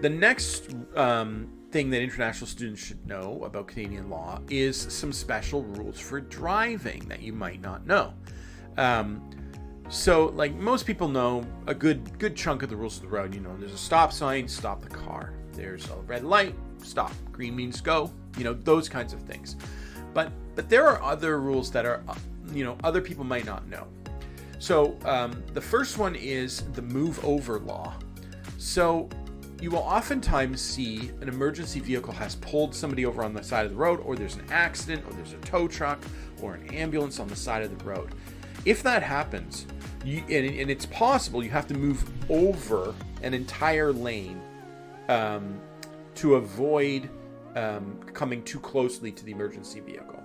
The next thing that international students should know about Canadian law is some special rules for driving that you might not know. So, like most people know, a good chunk of the rules of the road, there's a stop sign, stop the car. There's a red light, stop. Green means go. Those kinds of things. But there are other rules that are, other people might not know. So the first one is the move over law. So you will oftentimes see an emergency vehicle has pulled somebody over on the side of the road, or there's an accident, or there's a tow truck, or an ambulance on the side of the road. If that happens, and it's possible, you have to move over an entire lane to avoid coming too closely to the emergency vehicle.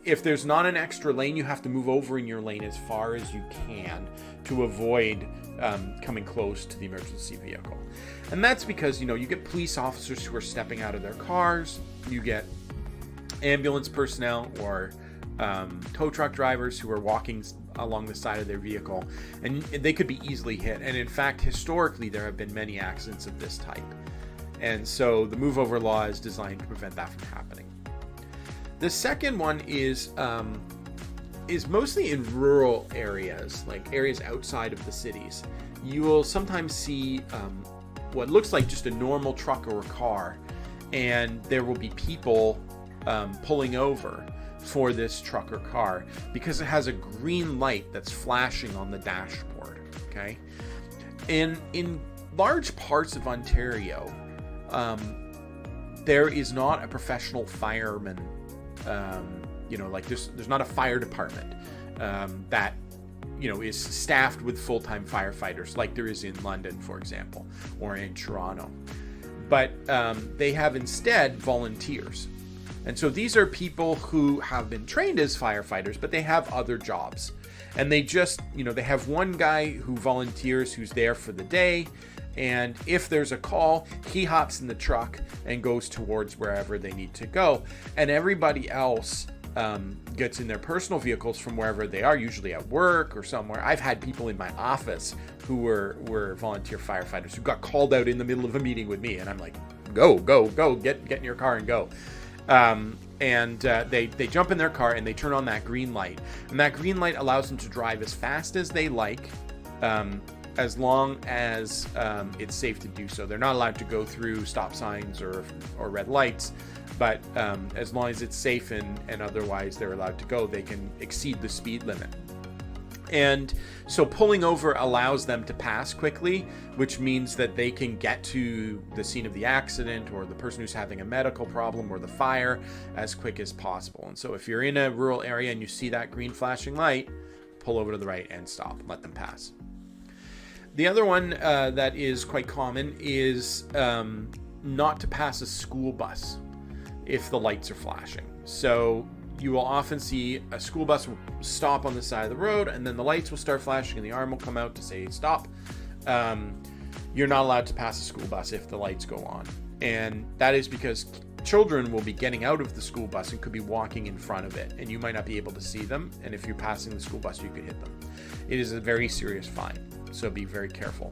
If there's not an extra lane, you have to move over in your lane as far as you can to avoid coming close to the emergency vehicle. And that's because, you get police officers who are stepping out of their cars, you get ambulance personnel or tow truck drivers who are walking along the side of their vehicle, and they could be easily hit. And in fact, historically, there have been many accidents of this type. And so the move over law is designed to prevent that from happening. The second one is mostly in rural areas, like areas outside of the cities. You will sometimes see what looks like just a normal truck or a car, and there will be people pulling over for this truck or car because it has a green light that's flashing on the dashboard. Okay, and in large parts of Ontario, there is not a professional fireman. Like there's not a fire department that is staffed with full-time firefighters like there is in London, for example, or in Toronto. But they have instead volunteers. And so these are people who have been trained as firefighters, but they have other jobs. And they just, they have one guy who volunteers who's there for the day. And if there's a call, he hops in the truck and goes towards wherever they need to go. And everybody else gets in their personal vehicles from wherever they are, usually at work or somewhere. I've had people in my office who were volunteer firefighters who got called out in the middle of a meeting with me. And I'm like, go, get in your car and go. They jump in their car and they turn on that green light. And that green light allows them to drive as fast as they like, as long as it's safe to do so. They're not allowed to go through stop signs or red lights, but as long as it's safe and otherwise they're allowed to go, they can exceed the speed limit. And so pulling over allows them to pass quickly, which means that they can get to the scene of the accident or the person who's having a medical problem or the fire as quick as possible. And so if you're in a rural area and you see that green flashing light, pull over to the right and stop, let them pass. The other one that is quite common is not to pass a school bus if the lights are flashing. So you will often see a school bus will stop on the side of the road, and then the lights will start flashing and the arm will come out to say stop. You're not allowed to pass a school bus if the lights go on. And that is because children will be getting out of the school bus and could be walking in front of it, and you might not be able to see them. And if you're passing the school bus, you could hit them. It is a very serious fine, so be very careful.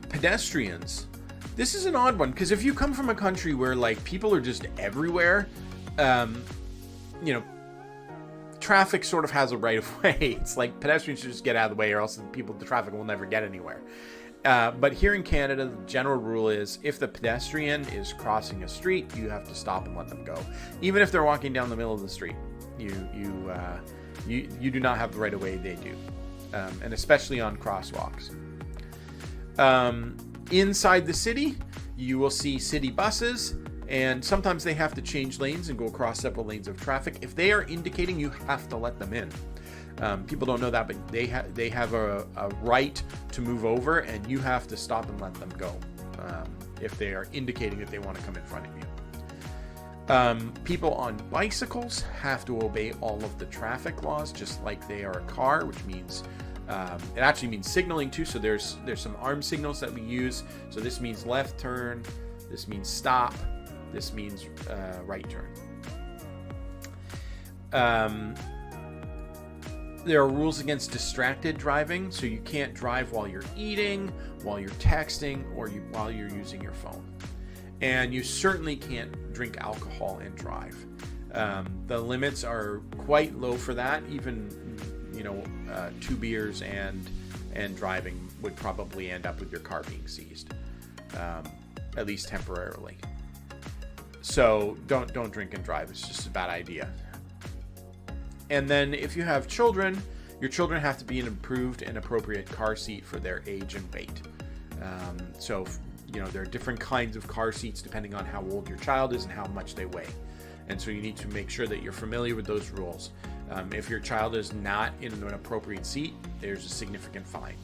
Pedestrians. This is an odd one, because if you come from a country where like people are just everywhere, traffic sort of has a right of way. It's like pedestrians should just get out of the way, or else the traffic will never get anywhere. But here in Canada, the general rule is if the pedestrian is crossing a street, you have to stop and let them go. Even if they're walking down the middle of the street, you do not have the right of way, they do. And especially on crosswalks. Inside the city, you will see city buses, and sometimes they have to change lanes and go across several lanes of traffic. If they are indicating, you have to let them in. People don't know that, but they have a right to move over, and you have to stop and let them go if they are indicating that they want to come in front of you. People on bicycles have to obey all of the traffic laws, just like they are a car, which means it actually means signaling too. So there's some arm signals that we use. So this means left turn, this means stop, this means right turn. There are rules against distracted driving, so you can't drive while you're eating, while you're texting, or while you're using your phone. And you certainly can't drink alcohol and drive. The limits are quite low for that. Even 2 beers and driving would probably end up with your car being seized, at least temporarily. So don't drink and drive. It's just a bad idea. And then if you have children, your children have to be an approved and appropriate car seat for their age and weight. So there are different kinds of car seats depending on how old your child is and how much they weigh. And so you need to make sure that you're familiar with those rules. If your child is not in an appropriate seat, there's a significant fine.